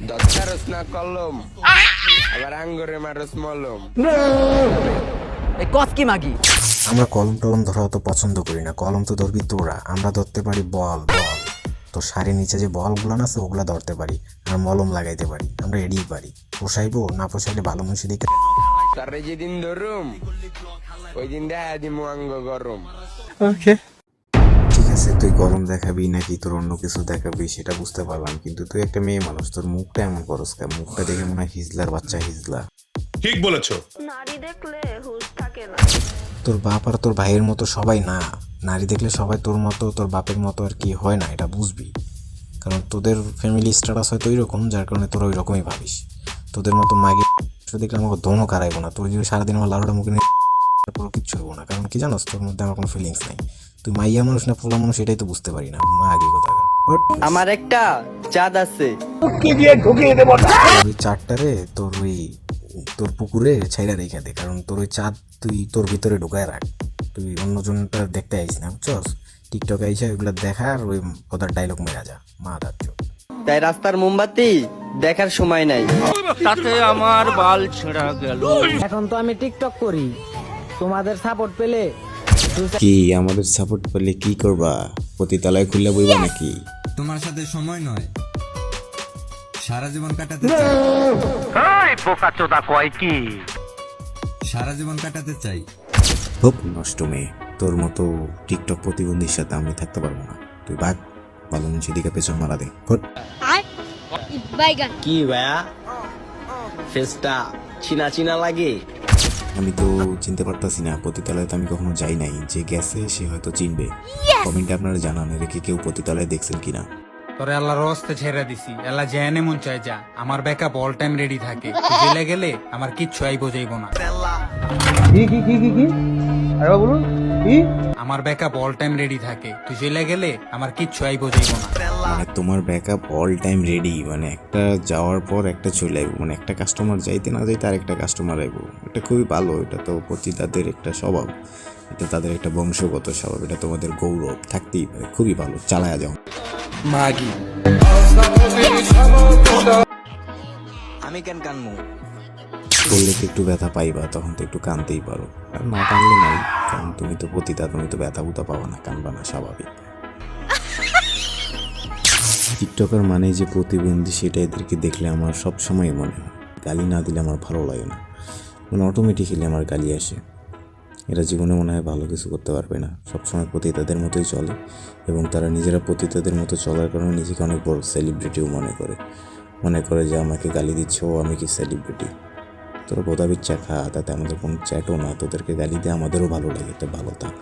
দরকারস না কলম, আবার আঙ্গুরে মারস মলম। এই কস কি মাগি? আমরা কলম টলম ধরা অত পছন্দ করি না। কলম তো ধরবি তোরা, আমরা ধরতে পারি বল বল। তো শাড়ির নিচে যে বলগুলো আছে ওগুলা ধরতে পারি, আর মলম লাগাইতে পারি। আমরা এড়িয়ে পারি। পোষাইবো না পোষাইলে ভালো মানুষ দিকে। তারে যেদিন ধরুম ওই দিন দেখা দিমু আঙ্গ গরম। ঠিক আছে, তুই গরম দেখাবি নাকি তোর অন্য কিছু দেখাবি সেটা বুঝতে পারলাম, কিন্তু তুই একটা মেয়ে মানুষ, তোর মুখটা এমন করস কেন? মুখটা দেখে মনে হয় হিজলার বাচ্চা হিজলা। ঠিক বলেছো। নারী দেখলে হুঁশ থাকে না। তোর বাপ আর তোর ভাইয়ের মতো সবাই না। নারী দেখলে সবাই তোর মতো, তোর বাপের মতো আর কি হয় না, এটা বুঝবি। কারণ তোদের ফ্যামিলি স্ট্যাটাস হয়তো ওই রকম, যার কারণে তোরা ওই রকমই ভাবিস। তোদের মতো মাগে দেখলে আমাকে দমও কারাইবো না। তোর যদি সারাদিন আমার লাউডা মুখে নিয়ে তারপর কিচ্ছু হবো না। কারণ কি জানোস, তোর মধ্যে আমার কোনো ফিলিংস নাই। তুই মাইয়া মানুষ না পোলা মানুষ এটাই তো বুঝতে পারি না। মা আগে কথা আমার একটা চাঁদ আছে। ওই চারটারে তোর পুকুরে ছাইরা রেখে দে, কারণ তোর ওই চাঁদ তুই তোর ভিতরে ঢুকায় রাখ। তুই অন্যজনটা দেখতে আইস না, বুঝছস? টিকটক আইসা ওইগুলো দেখা আর ওই কথার ডায়লগ মেরা যা মা দাচ্ছ। তাই রাস্তার মোমবাতি দেখার সময় নাই। তাতে আমার বাল ছেঁড়া গেল। এখন তো আমি টিকটক করি, তোমাদের সাপোর্ট পেলে। কি আমাদের সাপোর্ট পেলে কি করবা? পতিতালয় খুললে বইবা নাকি? তোমার সাথে সময় নয়, সারা জীবন কাটাতে চাই। সারা জীবন কাটাতে চাই। খুব নষ্ট মেয়ে, তোর মতো টিকটক প্রতিবন্ধীর সাথে আমি থাকতে পারবো না। তুই ভাগ, ভালো মানুষের দিকে পেছন মারা দে। কি ভাইয়া, ফেসটা চিনা চিনা লাগে। আমি তো চিনতে পারতাছি না, পতিতালয়ে তো আমি কখনো যাই নাই। যে গেছে সে হয়তো চিনবে। কমেন্টে আপনারা জানান এর কি কেউ পতিতালয়ে দেখছেন কিনা। তোরে আল্লাহর রস্তে ছেড়ে দিছি, আল্লাহ যেনে মন চায় যা। আমার ব্যাকআপ অল টাইম রেডি থাকে। তুই জেলে গেলে আমার কিচ্ছু আইবো যাইবো না। আমার ব্যাকআপ অল টাইম রেডি থাকে। তুই জেলে গেলে আমার কিচ্ছু আইবো যাইবো না। মানে তোমার ব্যাকআপ অল টাইম রেডি, মানে একটা যাওয়ার পর একটা চলে আইবো, মানে একটা কাস্টমার যাইতে না যাইতে আরেকটা কাস্টমার আইবো। এটা খুবই ভালো, এটা তো পতিতাদের একটা স্বভাব, এটা তাদের একটা বংশগত স্বভাব, এটা তোমাদের গৌরব থাকতেই পারে। খুবই ভালো, চালায়া যাও। মাগি আমি কেন কানমু? করলে তো একটু ব্যথা পাইবা, তখন তো একটু কানতেই পারো। আর না কানলে নাই, কারণ তুমি তো পতিতা, তুমি তো ব্যথা বুথা পাবা না, কানবা না, স্বাভাবিক। টিকটকার মানে যে প্রতিবন্ধী, সেটা এদেরকে দেখলে আমার সব সময় মনে হয়। গালি না দিলে আমার ভালো লাগে না, মানে অটোমেটিক্যালি আমার গালি আসে। এরা জীবনে মনে হয় ভালো কিছু করতে পারবে না, সবসময় পতিতাদের মতোই চলে, এবং তারা নিজেরা পতিতাদের মতো চলার কারণে নিজেকে অনেক বড় সেলিব্রিটিও মনে করে যে আমাকে গালি দিচ্ছে ও, আমি কি সেলিব্রিটি? তোরা বোধা বিচ্ছা খা, তাতে আমাদের কোনো চ্যাটও না। তোদেরকে গালি দিয়ে আমাদেরও ভালো লাগে, তো ভালো থাক।